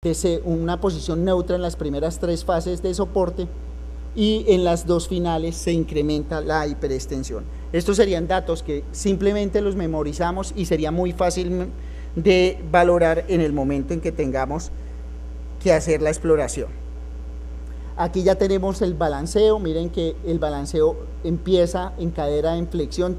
una posición neutra en las primeras 3 fases de soporte y en las 2 finales se incrementa la hiperextensión. Estos serían datos que simplemente los memorizamos y sería muy fácil de valorar en el momento en que tengamos que hacer la exploración. Aquí ya tenemos el balanceo, miren que el balanceo empieza en cadera en flexión,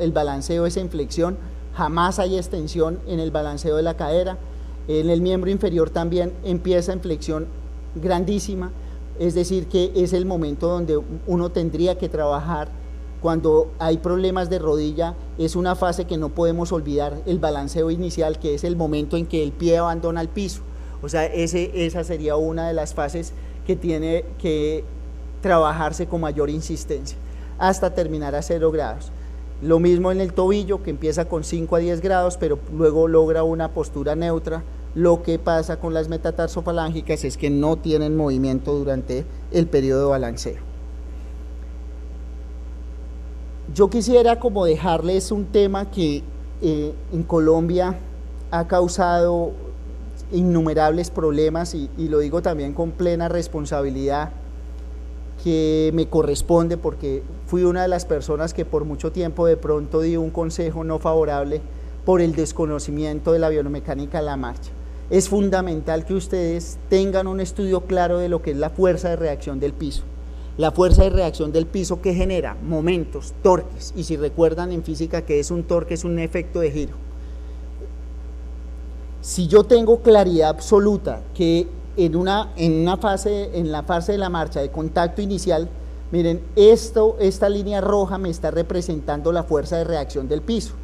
el balanceo es en flexión, jamás hay extensión en el balanceo de la cadera. En el miembro inferior también empieza en flexión grandísima, es decir que es el momento donde uno tendría que trabajar. Cuando hay problemas de rodilla es una fase que no podemos olvidar, el balanceo inicial, que es el momento en que el pie abandona el piso. O sea, esa sería una de las fases que tiene que trabajarse con mayor insistencia hasta terminar a 0 grados. Lo mismo en el tobillo, que empieza con 5 a 10 grados, pero luego logra una postura neutra. Lo que pasa con las metatarsofalángicas es que no tienen movimiento durante el periodo de balanceo. Yo quisiera como dejarles un tema que en Colombia ha causado innumerables problemas y lo digo también con plena responsabilidad que me corresponde, porque fui una de las personas que por mucho tiempo de pronto di un consejo no favorable por el desconocimiento de la biomecánica de la marcha. Es fundamental que ustedes tengan un estudio claro de lo que es la fuerza de reacción del piso. La fuerza de reacción del piso que genera momentos, torques, y si recuerdan en física que es un torque, es un efecto de giro. Si yo tengo claridad absoluta que en la fase de la marcha de contacto inicial, miren, esta línea roja me está representando la fuerza de reacción del piso.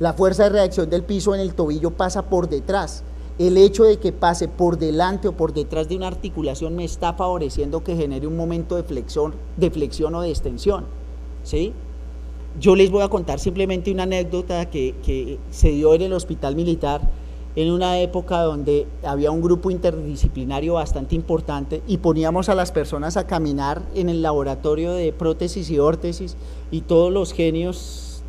La fuerza de reacción del piso en el tobillo pasa por detrás. El hecho de que pase por delante o por detrás de una articulación me está favoreciendo que genere un momento de flexión o de extensión, ¿sí? Yo les voy a contar simplemente una anécdota que se dio en el hospital militar en una época donde había un grupo interdisciplinario bastante importante y poníamos a las personas a caminar en el laboratorio de prótesis y órtesis, y todos los genios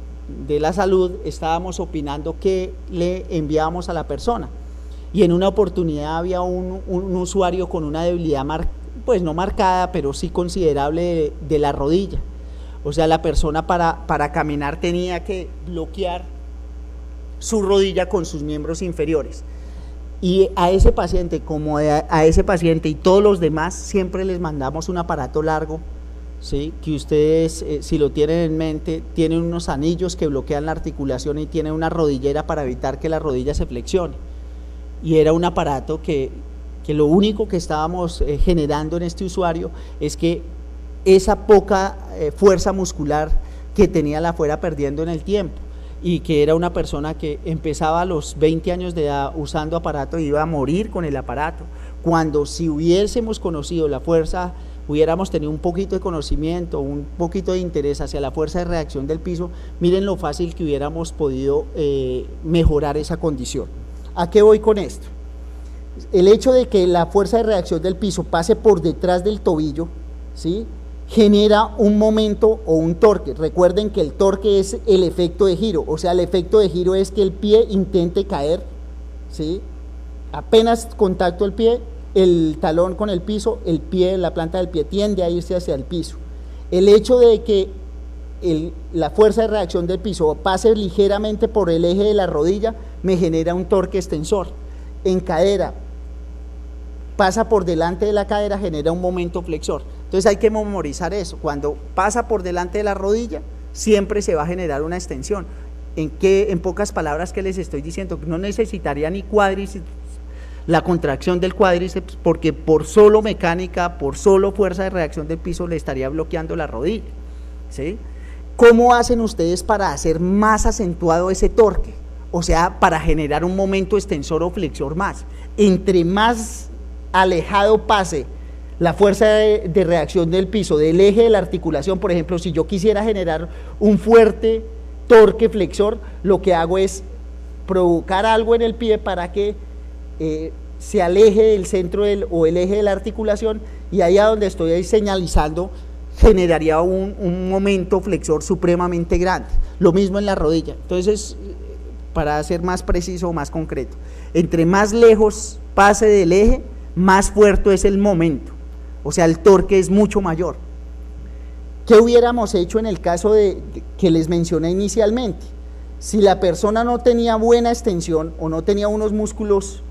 de la salud estábamos opinando qué le enviábamos a la persona. Y en una oportunidad había un usuario con una debilidad, pues no marcada, pero sí considerable de la rodilla. O sea, la persona para caminar tenía que bloquear su rodilla con sus miembros inferiores. Y a ese paciente, como a ese paciente y todos los demás, siempre les mandamos un aparato largo, ¿sí? Que ustedes, si lo tienen en mente, tienen unos anillos que bloquean la articulación y tienen una rodillera para evitar que la rodilla se flexione. Y era un aparato que lo único que estábamos generando en este usuario es que esa poca fuerza muscular que tenía la fuera perdiendo en el tiempo, y que era una persona que empezaba a los 20 años de edad usando aparato y iba a morir con el aparato, cuando si hubiésemos conocido la fuerza, hubiéramos tenido un poquito de conocimiento, un poquito de interés hacia la fuerza de reacción del piso, miren lo fácil que hubiéramos podido mejorar esa condición. ¿A qué voy con esto? El hecho de que la fuerza de reacción del piso pase por detrás del tobillo, ¿sí?, genera un momento o un torque. Recuerden que el torque es el efecto de giro, o sea, el efecto de giro es que el pie intente caer, ¿sí? Apenas contacto el pie, el talón con el piso, el pie, la planta del pie tiende a irse hacia el piso. El hecho de que la fuerza de reacción del piso pase ligeramente por el eje de la rodilla me genera un torque extensor. En cadera, pasa por delante de la cadera, genera un momento flexor. Entonces hay que memorizar eso. Cuando pasa por delante de la rodilla, siempre se va a generar una extensión. En pocas palabras, ¿qué les estoy diciendo? No necesitaría ni cuádriceps, la contracción del cuádriceps, porque por solo mecánica, por solo fuerza de reacción del piso, le estaría bloqueando la rodilla, ¿sí? ¿Cómo hacen ustedes para hacer más acentuado ese torque? O sea, para generar un momento extensor o flexor más. Entre más alejado pase la fuerza de reacción del piso del eje de la articulación, por ejemplo, si yo quisiera generar un fuerte torque flexor, lo que hago es provocar algo en el pie para que se aleje del centro o el eje de la articulación, y ahí a donde estoy señalizando generaría un momento flexor supremamente grande. Lo mismo en la rodilla. Entonces, para ser más preciso o más concreto, entre más lejos pase del eje, más fuerte es el momento, o sea, el torque es mucho mayor. ¿Qué hubiéramos hecho en el caso que les mencioné inicialmente? Si la persona no tenía buena extensión o no tenía unos músculos,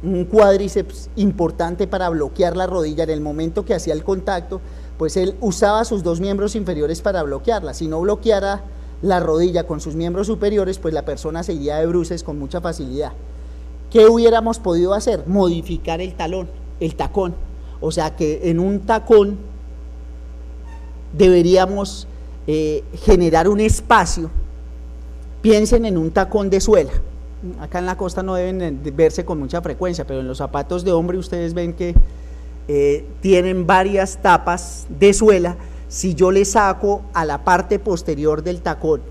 un cuádriceps importante para bloquear la rodilla en el momento que hacía el contacto, pues él usaba sus dos miembros inferiores para bloquearla. Si no bloqueara la rodilla con sus miembros superiores, pues la persona se iría de bruces con mucha facilidad. ¿Qué hubiéramos podido hacer? Modificar el tacón. O sea que en un tacón deberíamos generar un espacio. Piensen en un tacón de suela. Acá en la costa no deben verse con mucha frecuencia, pero en los zapatos de hombre ustedes ven que tienen varias tapas de suela. Si yo le saco a la parte posterior del tacón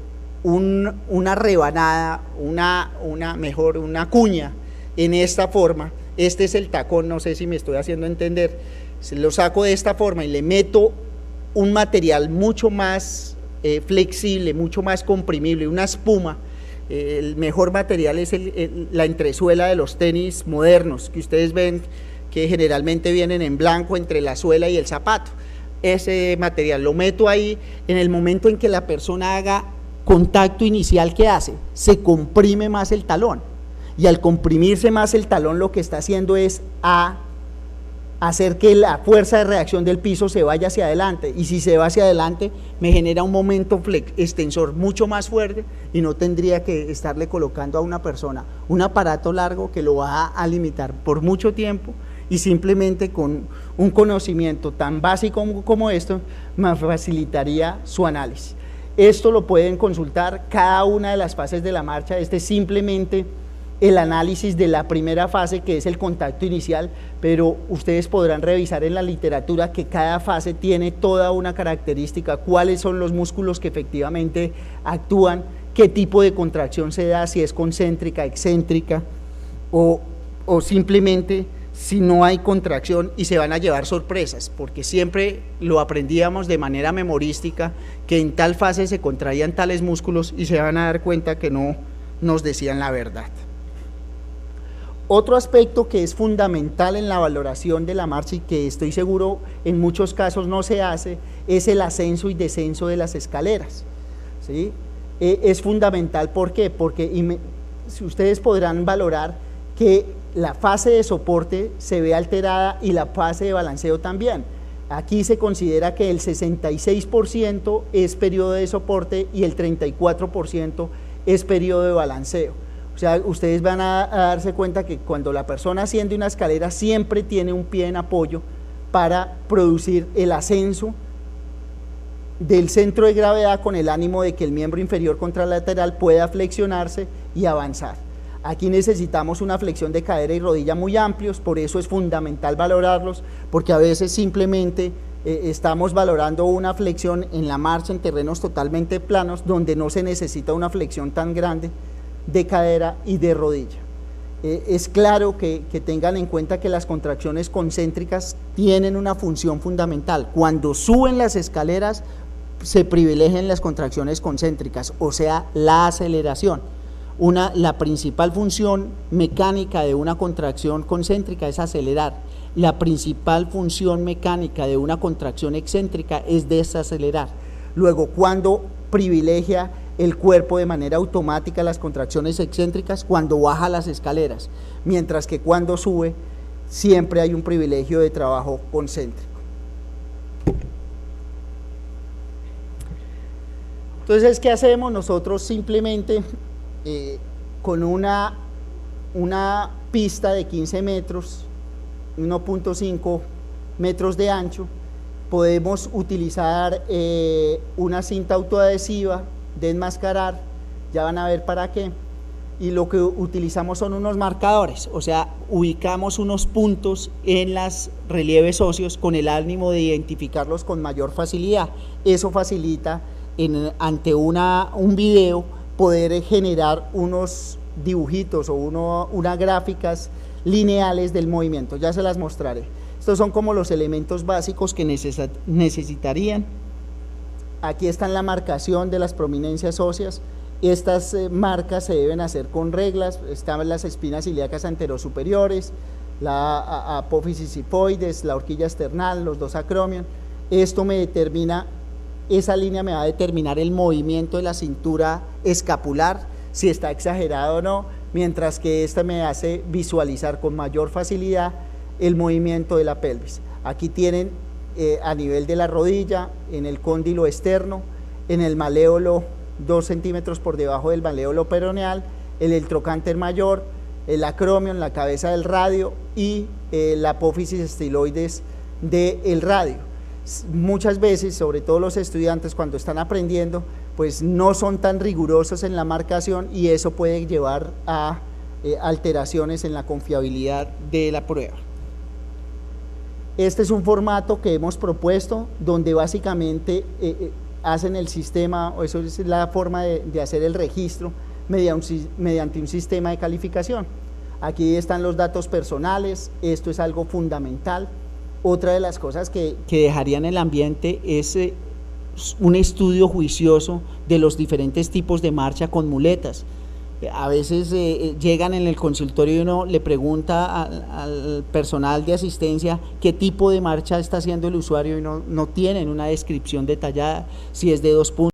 una rebanada, una cuña en esta forma, este es el tacón, no sé si me estoy haciendo entender, se lo saco de esta forma y le meto un material mucho más flexible, mucho más comprimible, una espuma. El mejor material es la entresuela de los tenis modernos, que ustedes ven que generalmente vienen en blanco entre la suela y el zapato. Ese material lo meto ahí. En el momento en que la persona haga contacto inicial, ¿qué hace? Se comprime más el talón, y al comprimirse más el talón lo que está haciendo es hacer que la fuerza de reacción del piso se vaya hacia adelante, y si se va hacia adelante me genera un momento extensor mucho más fuerte, y no tendría que estarle colocando a una persona un aparato largo que lo va a limitar por mucho tiempo, y simplemente con un conocimiento tan básico como esto me facilitaría su análisis. Esto lo pueden consultar cada una de las fases de la marcha. Este es simplemente el análisis de la primera fase, que es el contacto inicial, pero ustedes podrán revisar en la literatura que cada fase tiene toda una característica, cuáles son los músculos que efectivamente actúan, qué tipo de contracción se da, si es concéntrica, excéntrica, o simplemente si no hay contracción, y se van a llevar sorpresas, porque siempre lo aprendíamos de manera memorística, que en tal fase se contraían tales músculos, y se van a dar cuenta que no nos decían la verdad. Otro aspecto que es fundamental en la valoración de la marcha, y que estoy seguro en muchos casos no se hace, es el ascenso y descenso de las escaleras, ¿sí? Es fundamental, ¿por qué? Porque si ustedes podrán valorar que la fase de soporte se ve alterada y la fase de balanceo también. Aquí se considera que el 66% es periodo de soporte y el 34% es periodo de balanceo. O sea, ustedes van a darse cuenta que cuando la persona asciende una escalera siempre tiene un pie en apoyo para producir el ascenso del centro de gravedad, con el ánimo de que el miembro inferior contralateral pueda flexionarse y avanzar. Aquí necesitamos una flexión de cadera y rodilla muy amplios, por eso es fundamental valorarlos, porque a veces simplemente estamos valorando una flexión en la marcha en terrenos totalmente planos, donde no se necesita una flexión tan grande de cadera y de rodilla. Es claro que tengan en cuenta que las contracciones concéntricas tienen una función fundamental. Cuando suben las escaleras se privilegian las contracciones concéntricas, o sea, la aceleración. La principal función mecánica de una contracción concéntrica es acelerar. La principal función mecánica de una contracción excéntrica es desacelerar. Luego, cuando privilegia el cuerpo de manera automática las contracciones excéntricas, cuando baja las escaleras, mientras que cuando sube siempre hay un privilegio de trabajo concéntrico. Entonces, ¿qué hacemos? Nosotros simplemente con una pista de 15 metros, 1.5 metros de ancho, podemos utilizar una cinta autoadhesiva de enmascarar, ya van a ver para qué, y lo que utilizamos son unos marcadores, o sea, ubicamos unos puntos en los relieves óseos con el ánimo de identificarlos con mayor facilidad. Eso facilita ante un video poder generar unos dibujitos o unas gráficas lineales del movimiento. Ya se las mostraré. Estos son como los elementos básicos que necesitarían. Aquí está la marcación de las prominencias óseas. Estas marcas se deben hacer con reglas, están las espinas ilíacas anterosuperiores, la apófisis sifoides, la horquilla esternal, los dos acromion. Esto me determina, esa línea me va a determinar el movimiento de la cintura escapular, si está exagerado o no, mientras que esta me hace visualizar con mayor facilidad el movimiento de la pelvis. Aquí tienen a nivel de la rodilla, en el cóndilo externo, en el maléolo 2 centímetros por debajo del maléolo peroneal, el trocánter mayor, el acromion, la cabeza del radio y la apófisis estiloides del radio. Muchas veces, sobre todo los estudiantes cuando están aprendiendo, pues no son tan rigurosos en la marcación y eso puede llevar a alteraciones en la confiabilidad de la prueba. Este es un formato que hemos propuesto donde básicamente hacen el sistema, o eso es la forma de hacer el registro mediante un sistema de calificación. Aquí están los datos personales, esto es algo fundamental. Otra de las cosas que dejaría en el ambiente es un estudio juicioso de los diferentes tipos de marcha con muletas. A veces llegan en el consultorio y uno le pregunta al personal de asistencia qué tipo de marcha está haciendo el usuario y no tienen una descripción detallada, si es de 2 puntos.